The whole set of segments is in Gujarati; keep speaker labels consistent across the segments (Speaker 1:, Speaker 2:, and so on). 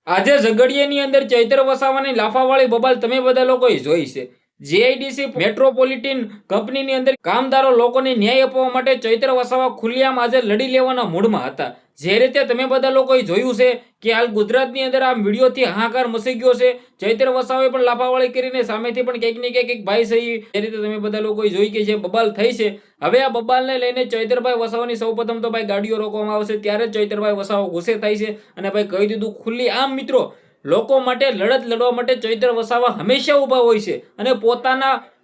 Speaker 1: આજે ઝઘડિયાની અંદર ચૈત્ર વસાવાની લાફાવાળી બબાલ તમે બધા લોકોએ જોઈ છે. જીઆઈડીસી મેટ્રોપોલિટન કંપનીની અંદર કામદારો લોકોને ન્યાય અપાવવા માટે ચૈત્ર વસાવા ખુલ્લેઆમ આજે લડી લેવાના મૂડમાં હતા. જે રીતે તમે બધા લોકોએ જોયું છે કે હાલ ગુજરાતની અંદર આ વિડીયોથી હાહાકાર મચી ગયો છે. ચૈત્ર વસાવાએ પણ લાફાવાળી કરીને સામેથી પણ કંઈક ને કંઈક ભાઈ સહી જે રીતે તમે બધા લોકોએ જોઈ કે જે બબાલ થઈ છે. હવે આ બબાલને લઈને ચૈતરભાઈ વસાવાની સૌપ્રથમ તો ભાઈ ગાડીઓ રોકવામાં આવશે, ત્યારે જ ચૈતરભાઈ વસાવા ગુસ્સે થાય છે અને ભાઈ કહી દીધું ખુલ્લી આમ મિત્રો લોકો માટે લડત લડવા માટે ચૈત્ર વસાવા હંમેશા ઊભા હોય છે અને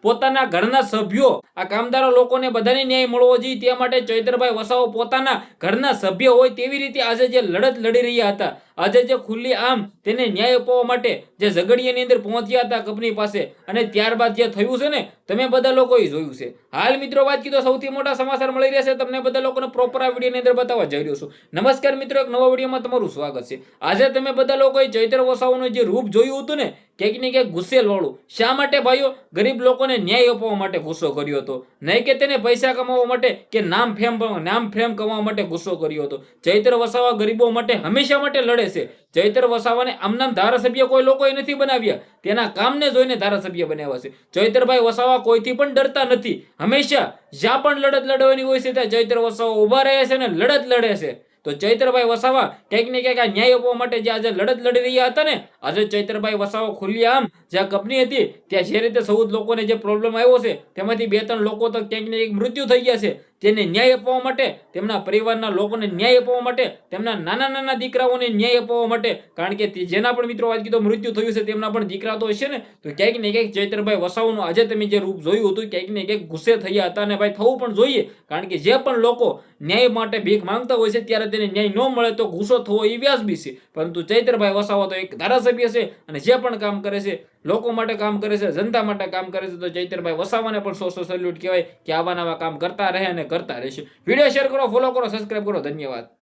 Speaker 1: પોતાના ઘરના સભ્યો આ કામદારો લોકોને બધાને ન્યાય મળવો જોઈએ તે માટે ચૈતરભાઈ વસાવા પોતાના ઘરના સભ્ય હોય તેવી રીતે આજે જે લડત લડી રહ્યા હતા, આજે જે ખુલ્લી આમ તેને ન્યાય અપાવવા માટે જે ઝઘડિયાની અંદર પહોંચ્યા હતા કંપની પાસે અને ત્યારબાદ જે થયું છે ને તમે બધા લોકોએ જોયું છે. હાલ મિત્રો વાત કીધો સૌથી મોટા સમાચાર મળી રહ્યા છે તમને બધા લોકોને પ્રોપર આ વિડીયોની અંદર બતાવવા જઈ રહ્યો છું. નમસ્કાર મિત્રો, એક નવા વિડીયોમાં તમારું સ્વાગત છે. આજે તમે બધા લોકોએ ચૈત્ર વસાવાનું જે રૂપ જોયું હતું ને ક્યાંક ને ક્યાંક ગુસ્સેલ વાળું, શા માટે ભાઈઓ? ગરીબ લોકોને ન્યાય અપાવવા માટે ગુસ્સો કર્યો હતો, નહીં કે તેને પૈસા કમાવવા માટે કે નામ ફેમ કમાવવા માટે ગુસ્સો કર્યો હતો. ચૈત્ર વસાવા ગરીબો માટે હંમેશા માટે લડે છે. ચૈત્ર વસાવાને આમનામ ધારાસભ્ય કોઈ લોકોએ નથી બનાવ્યા, તેના કામને જોઈને ધારાસભ્ય બનાવ્યા છે. ચૈતરભાઈ વસાવા કોઈથી પણ ડરતા નથી. હંમેશા જ્યાં પણ લડત લડવાની હોય છે ત્યાં ચૈત્ર વસાવા ઉભા રહે છે ને લડત લડે છે. તો ચૈતરભાઈ વસાવા ક્યાંક ને ક્યાંક આ ન્યાય આપવા માટે જે આજે લડત લડી રહ્યા હતા ને, આજે ચૈતરભાઈ વસાવા ખુલ્લી આમ જ્યાં કંપની હતી ત્યાં જે રીતે 14 લોકોને જે પ્રોબ્લેમ આવ્યો છે તેમાંથી 2-3 લોકો તો ક્યાંક ને ક્યાંક મૃત્યુ થઈ ગયા છે. તેને ન્યાય અપાવવા માટે, તેમના પરિવારના લોકોને ન્યાય અપાવવા માટે, તેમના નાના દીકરાઓને ન્યાય અપાવવા માટે, કારણ કે જેના પણ મિત્રો વાત કીધો મૃત્યુ થયું છે તેમના પણ દીકરા તો હશે ને, તો ક્યાંક ને ક્યાંક ચૈતરભાઈ વસાવાનું આજે તમે જે રૂપ જોયું હતું ક્યાંક ને ક્યાંક ગુસ્સે થયા હતા અને ભાઈ થવું પણ જોઈએ, કારણ કે જે પણ લોકો ન્યાય માટે ભીખ માંગતા હોય છે ત્યારે તેને ન્યાય ન મળે તો ગુસ્સો થવો એ વ્યાજબી છે. પરંતુ ચૈતરભાઈ વસાવા તો એક ધારાસભ્ય છે અને જે પણ કામ કરે છે લોકો માટે કામ કરે છે, જનતા માટે કામ કરે છે. તો ચૈતરભાઈ વસાવાને પણ 100 સેલ્યુટ કહેવાય કે આવા નવા કામ કરતા રહે અને કરતા રહેશે. વિડીયો શેર કરો, ફોલો કરો, સબસ્ક્રાઇબ કરો. ધન્યવાદ.